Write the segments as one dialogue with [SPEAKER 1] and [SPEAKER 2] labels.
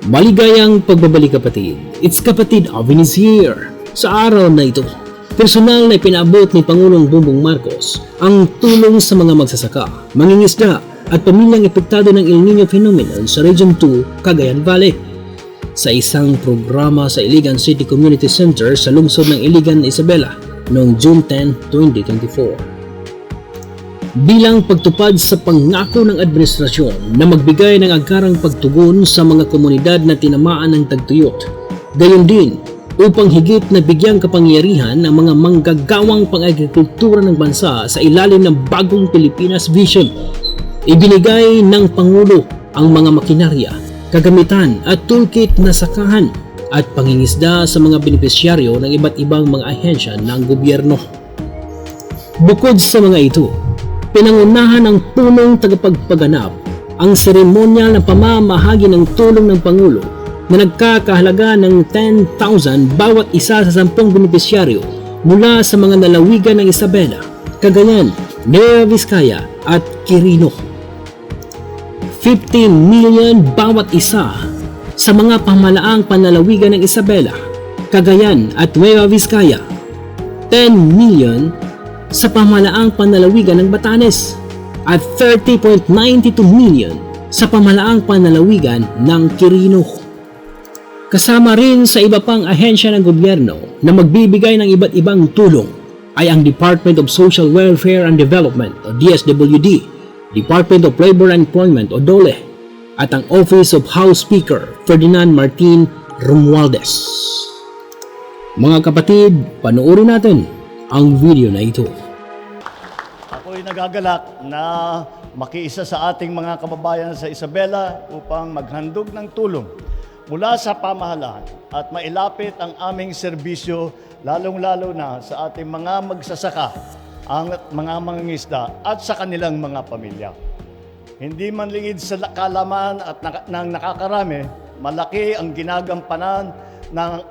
[SPEAKER 1] Maligayang pagbabalik kapatid. It's Kapatid Alvin is here. Sa araw na ito, personal na ipinaabot ni Pangulong Bongbong Marcos ang tulong sa mga magsasaka, mangingisda at pamilyang epektado ng El Nino phenomenon sa Region 2, Cagayan Valley. Sa isang programa sa Iligan City Community Center sa lungsod ng Iligan, Isabela noong June 10, 2024. Bilang pagtupad sa pangako ng administrasyon na magbigay ng agarang pagtugon sa mga komunidad na tinamaan ng tagtuyot. Gayon din, upang higit na bigyang kapangyarihan ang mga manggagawang pang-agrikultura ng bansa sa ilalim ng bagong Pilipinas Vision. Ibinigay ng Pangulo ang mga makinarya, kagamitan at toolkit na sakahan at pangingisda sa mga benepisyaryo ng iba't ibang mga ahensya ng gobyerno. Bukod sa mga ito, pinangunahan ng punong tagapagpaganap ang seremonyal na pamamahagi ng tulong ng Pangulo na nagkakahalaga ng 10,000 bawat isa sa 10 benepisyaryo mula sa mga lalawigan ng Isabela, Cagayan, Nueva Vizcaya at Quirino. 15 million bawat isa sa mga pamahalaang panlalawigan ng Isabela, Cagayan at Nueva Vizcaya. 10 million sa pamahalaang panlalawigan ng Batanes at 30.92 million sa pamahalaang panlalawigan ng Quirino. Kasama rin sa iba pang ahensya ng gobyerno na magbibigay ng iba't ibang tulong ay ang Department of Social Welfare and Development o DSWD, Department of Labor and Employment o DOLE, at ang Office of House Speaker Ferdinand Martin Romualdez. Mga kapatid, panoorin natin ang video na ito.
[SPEAKER 2] Ako'y nagagalak na makiisa sa ating mga kababayan sa Isabela upang maghandog ng tulong mula sa pamahalaan at mailapit ang aming serbisyo lalong-lalo na sa ating mga magsasaka, ang mga mangingisda at sa kanilang mga pamilya. Hindi man lingid sa kalaman at ng nakakarami, malaki ang ginagampanan ng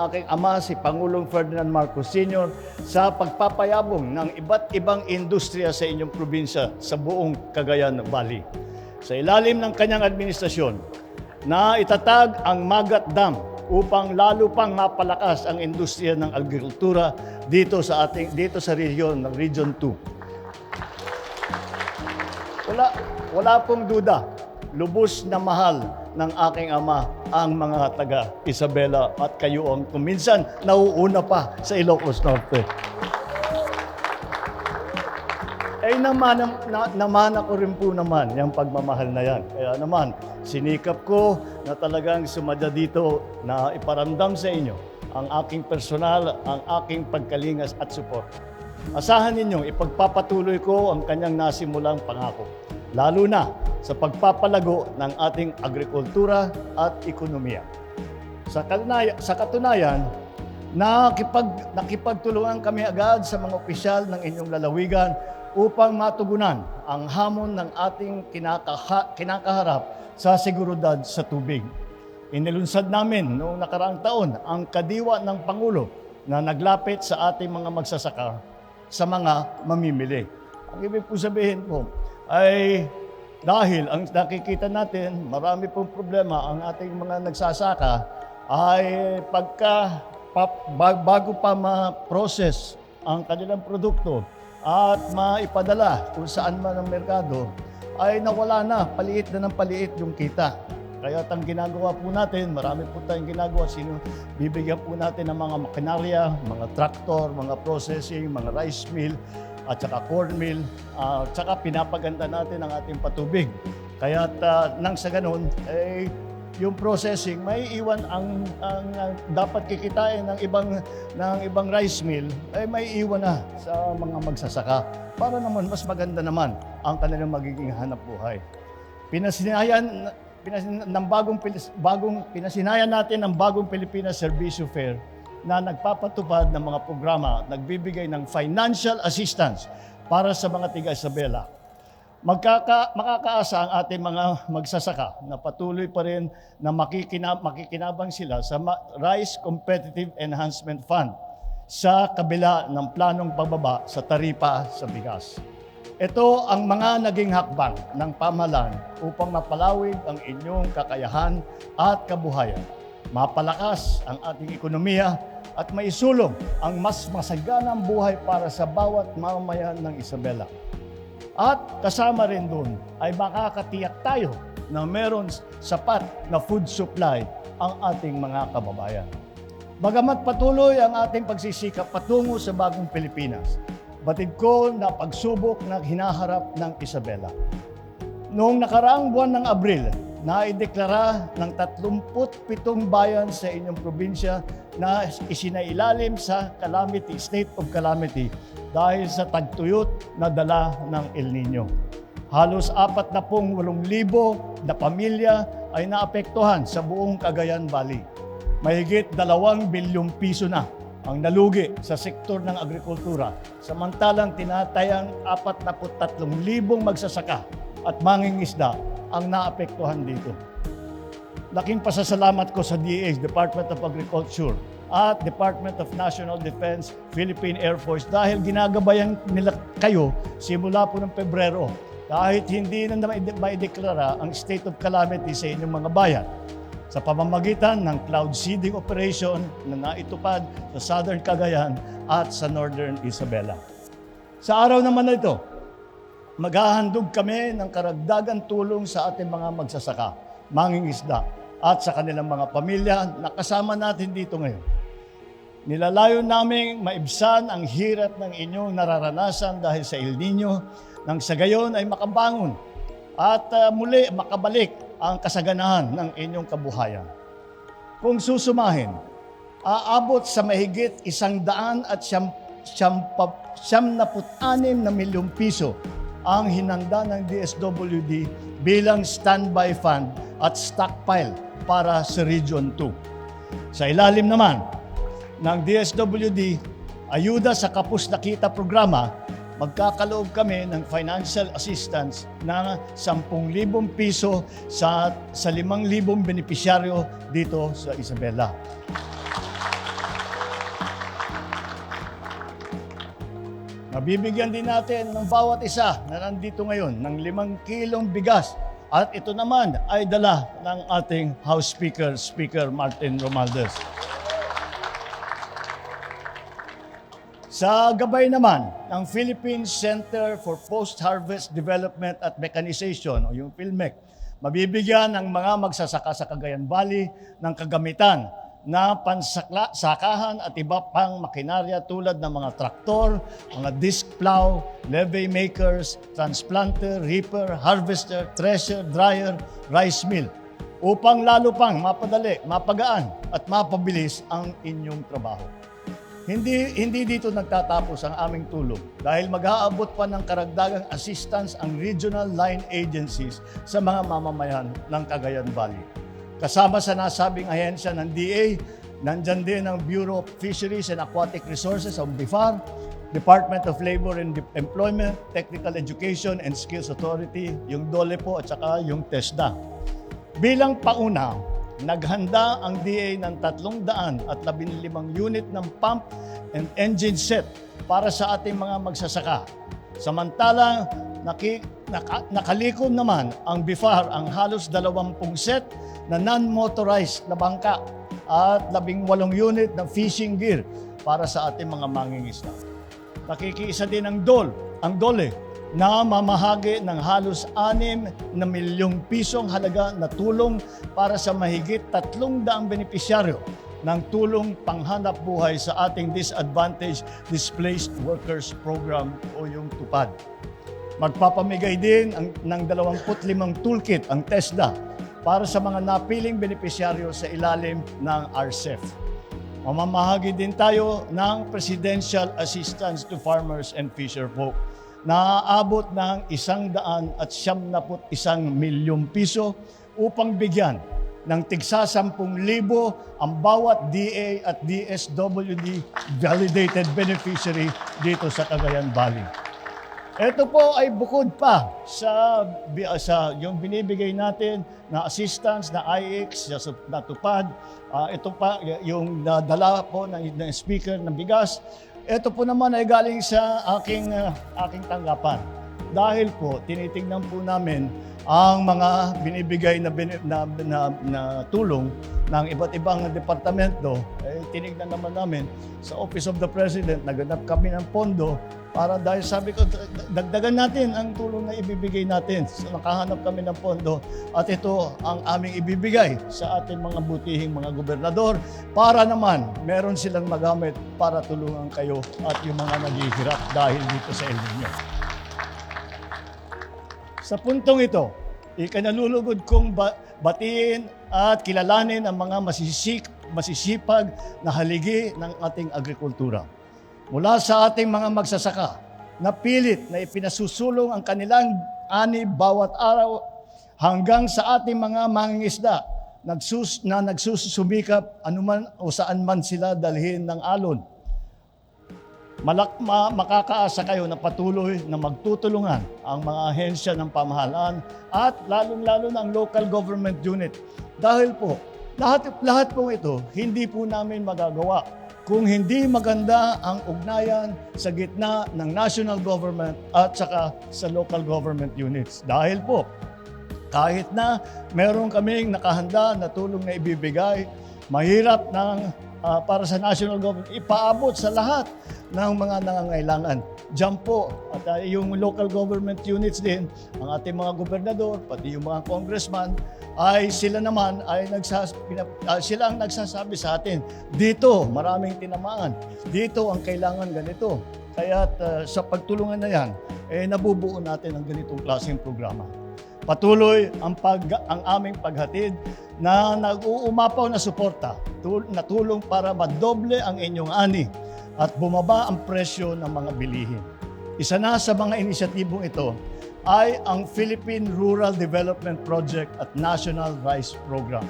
[SPEAKER 2] aking ama si Pangulong Ferdinand Marcos Sr. sa pagpapayabong ng iba't ibang industriya sa inyong probinsya sa buong Cagayan Valley. Sa ilalim ng kanyang administrasyon, na itatag ang Magat Dam upang lalo pang mapalakas ang industriya ng agrikultura dito sa region ng Region 2. Wala pong duda, lubos na mahal ng aking ama ang mga taga Isabela at kayo ang kuminsan nauuna pa sa Ilocos Norte. Naman ako rin po naman yung pagmamahal na yan. Kaya naman, sinikap ko na talagang sumadya dito na iparamdam sa inyo ang aking personal, ang aking pagkalingas at support. Asahan ninyong ipagpapatuloy ko ang kanyang nasimulang pangako, lalo na sa pagpapalago ng ating agrikultura at ekonomiya. Sa katunayan, nakipagtulungan kami agad sa mga opisyal ng inyong lalawigan upang matugunan ang hamon ng ating kinakaharap sa seguridad sa tubig. Inilunsad namin noong nakaraang taon ang kadiwa ng Pangulo na naglapit sa ating mga magsasaka sa mga mamimili. Ang ibig po sabihin po ay dahil ang nakikita natin, marami pong problema ang ating mga nagsasaka ay bago pa ma-process ang kanilang produkto at maipadala kung saan man ang merkado, ay nawala na, paliit na ng paliit yung kita. Kaya ang ginagawa po natin, marami po tayong ginagawa, bibigyan po natin ng mga makinarya, mga traktor, mga processing, mga rice mill, at saka corn mill, at saka pinapaganda natin ang ating patubig. Kaya nang sa ganun, yung processing, may iwan ang dapat kikitain ng ibang rice mill, ay may iwan na sa mga magsasaka para naman mas maganda naman ang kanilang magiging hanap buhay. Pinasinayan natin ang bagong Pilipinas Servicio Fair na nagpapatupad ng mga programa at nagbibigay ng financial assistance para sa mga tiga-Isabela. Makakaasa ang ating mga magsasaka na patuloy pa rin na makikinabang sila sa Rice Competitive Enhancement Fund sa kabila ng planong pagbaba sa taripa sa bigas. Ito ang mga naging hakbang ng pamahalaan upang mapalawig ang inyong kakayahan at kabuhayan, mapalakas ang ating ekonomiya at maisulong ang mas masaganang buhay para sa bawat mamamayan ng Isabela. At kasama rin doon ay makakatiyak tayo na meron sapat na food supply ang ating mga kababayan. Bagamat patuloy ang ating pagsisikap patungo sa bagong Pilipinas, batid ko na pagsubok na hinaharap ng Isabela. Noong nakaraang buwan ng Abril, naideklara ng 37 bayan sa inyong probinsya na isinailalim sa state of calamity dahil sa tagtuyot na dala ng El Nino. Halos 48,000 na pamilya ay naapektuhan sa buong Cagayan Valley. Mahigit 2 bilyong piso na ang nalugi sa sektor ng agrikultura, samantalang tinatayang 43,000 magsasaka at mangingisda ang naapektuhan dito. Laking pasasalamat ko sa DH, Department of Agriculture, at Department of National Defense, Philippine Air Force dahil ginagabayan nila kayo simula po ng Pebrero kahit hindi na maideklara ang state of calamity sa inyong mga bayan sa pamamagitan ng cloud seeding operation na naitupad sa Southern Cagayan at sa Northern Isabela. Sa araw naman na ito, maghahandog kami ng karagdagang tulong sa ating mga magsasaka, mangingisda at sa kanilang mga pamilya na kasama natin dito ngayon. Nilalayo naming maibsan ang hirap ng inyong nararanasan dahil sa El Nino nang sa gayon ay makabangon at muli makabalik ang kasaganahan ng inyong kabuhayan. Kung susumahin, aabot sa mahigit 176 na milyong piso ang hinanda ng DSWD bilang standby fund at stockpile para sa Region 2. Sa ilalim naman ng DSWD, Ayuda sa Kapos na Kita programa, magkakaloob kami ng financial assistance na 10,000 piso sa 5,000 benepisyaryo dito sa Isabela. Nabibigyan din natin ng bawat isa na nandito ngayon ng 5 kilong bigas at ito naman ay dala ng ating House Speaker, Speaker Martin Romualdez. Sa gabay naman ng Philippine Center for Post-Harvest Development at Mechanization o yung PhilMec, mabibigyan ang mga magsasaka sa Cagayan Valley ng kagamitan na pansakahan at iba pang makinarya tulad ng mga traktor, mga disc plow, levee makers, transplanter, reaper, harvester, thresher, dryer, rice mill upang lalo pang mapadali, mapagaan at mapabilis ang inyong trabaho. Hindi dito nagtatapos ang aming tulong dahil mag-aabot pa ng karagdagang assistance ang regional line agencies sa mga mamamayan ng Cagayan Valley. Kasama sa nasabing ahensya ng DA, nandyan din ang Bureau of Fisheries and Aquatic Resources o BIFAR, Department of Labor and Employment, Technical Education and Skills Authority, yung DOLE po at saka yung TESDA. Bilang pauna, naghanda ang DA ng 315 unit ng pump and engine set para sa ating mga magsasaka. Samantalang nakalikom naman ang BIFAR ang halos 20 set na non-motorized na bangka at 18 unit ng fishing gear para sa ating mga mangingisda. Nakikiisa din ang DOLE na mamahagi ng halos 6 na milyong pisong halaga na tulong para sa mahigit 300 benepisyaryo ng tulong panghanap buhay sa ating Disadvantaged Displaced Workers Program o yung TUPAD. Magpapamigay din ng 25 toolkit ang TESDA para sa mga napiling benepisyaryo sa ilalim ng RCEF. Mamamahagi din tayo ng Presidential Assistance to Farmers and Fisherfolk na aabot ng 171 milyong piso upang bigyan ng tigsa 10,000 ang bawat DA at DSWD validated beneficiary dito sa Cagayan Valley. Ito po ay bukod pa sa yung binibigay natin na assistance na IX na tupad. Ito pa yung dala po ng speaker ng bigas. Ito po naman ay galing sa aking tanggapan. dahil po tinitingnan po namin ang mga binibigay na tulong ng iba't ibang departamento. Tinignan naman namin sa Office of the President, naganap kami ng pondo para dahil sabi ko, dagdagan natin ang tulong na ibibigay natin. So, nakahanap kami ng pondo at ito ang aming ibibigay sa ating mga butihing mga gobernador para naman meron silang magamit para tulungan kayo at yung mga naghihirap dahil dito sa El Nino. Sa puntong ito, ikanalulugod kong batiin at kilalanin ang mga masisipag na haligi ng ating agrikultura. Mula sa ating mga magsasaka na pilit na ipinasusulong ang kanilang ani bawat araw hanggang sa ating mga mangingisda na nagsusumikap anuman o saan man sila dalhin ng alon. Makakaasa kayo na patuloy na magtutulungan ang mga ahensya ng pamahalaan at lalong-lalo ng local government unit. Dahil po, lahat po ito, hindi po namin magagawa kung hindi maganda ang ugnayan sa gitna ng national government at saka sa local government units. Dahil po, kahit na meron kaming nakahanda na tulong na ibibigay, mahirap para sa national government ipaabot sa lahat ng mga nangangailangan. Diyan po, at yung local government units din, ang ating mga gobernador, pati yung mga congressman, ay sila naman ay sila ang nagsasabi sa atin, dito maraming tinamaan, dito ang kailangan ganito. Kaya sa pagtulungan na yan, nabubuo natin ang ganitong klaseng programa. Patuloy ang aming paghatid na nag-uumapaw na suporta, na tulong para madoble ang inyong ani at bumaba ang presyo ng mga bilihin. Isa na sa mga inisyatibong ito ay ang Philippine Rural Development Project at National Rice Program.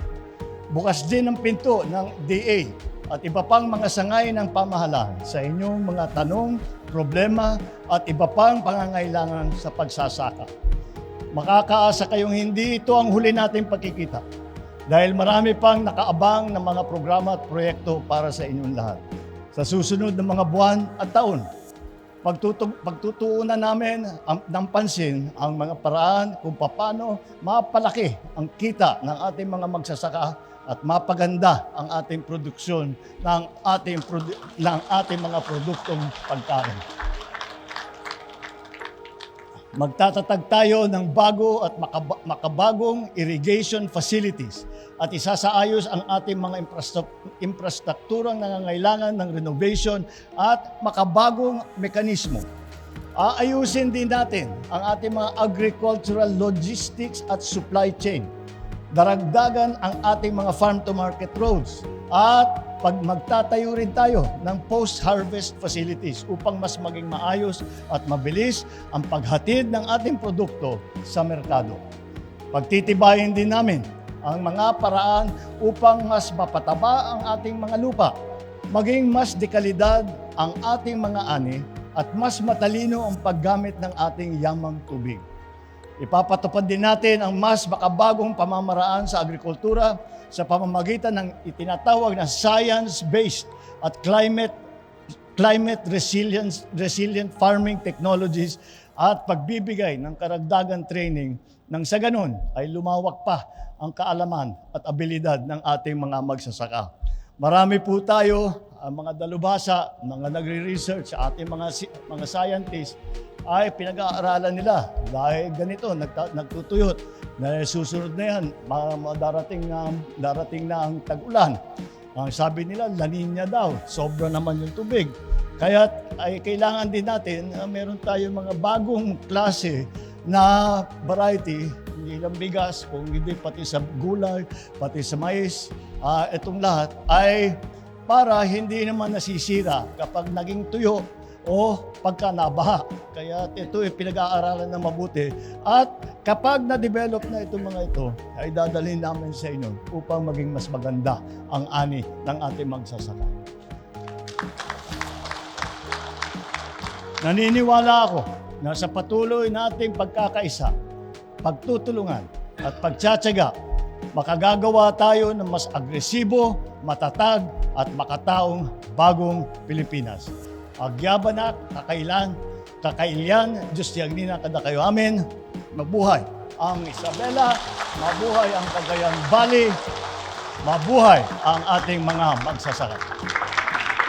[SPEAKER 2] Bukas din ang pinto ng DA at iba pang mga sangay ng pamahalaan sa inyong mga tanong, problema at iba pang pangangailangan sa pagsasaka. Makakaasa kayong hindi ito ang huli nating pagkikita dahil marami pang nakaabang ng mga programa at proyekto para sa inyong lahat. Sa susunod na mga buwan at taon, pagtutuunan namin ng pansin ang mga paraan kung paano mapalaki ang kita ng ating mga magsasaka at mapaganda ang ating produksyon ng ating mga produktong pagkain. Magtatatag tayo ng bago at makabagong irrigation facilities at isasaayos ang ating mga infrastrukturang nangangailangan ng renovation at makabagong mekanismo. Aayusin din natin ang ating mga agricultural logistics at supply chain. Daragdagan ang ating mga farm-to-market roads at magtatayo rin tayo ng post-harvest facilities upang mas maging maayos at mabilis ang paghatid ng ating produkto sa merkado. Pagtitibayin din namin ang mga paraan upang mas mapataba ang ating mga lupa, maging mas dekalidad ang ating mga ani at mas matalino ang paggamit ng ating yamang tubig. Ipapatupad din natin ang mas makabagong pamamaraan sa agrikultura sa pamamagitan ng itinatawag na science-based at climate resilient farming technologies at pagbibigay ng karagdagang training nang sa ganun ay lumawak pa ang kaalaman at abilidad ng ating mga magsasaka. Marami po tayo, ang mga dalubhasa, mga nagre-research, ating mga scientists, ay pinag-aaralan nila dahil ganito, nagtutuyot na susunod na yan, darating na ang tag-ulan. Ang sabi nila, La Nina daw, sobra naman yung tubig. Kaya ay kailangan din natin na meron tayong mga bagong klase na variety, hindi lang bigas, kung hindi pati sa gulay, pati sa mais, itong lahat ay para hindi naman nasisira kapag naging tuyo o pagka nabaha. Kaya ito ay pinag-aaralan na mabuti. At kapag na-develop na itong mga ito, ay dadalhin namin sa inyo upang maging mas maganda ang ani ng ating magsasaka. Naniniwala ako na sa patuloy nating pagkakaisa, pagtutulungan at pagtsatsaga, makagagawa tayo ng mas agresibo, matatag at makataong bagong Pilipinas. Agyaban at kakailan, kakailyan, Diyos tiyagnina kada kayo amin. Mabuhay ang Isabela, mabuhay ang Cagayan Valley, mabuhay ang ating mga magsasaka.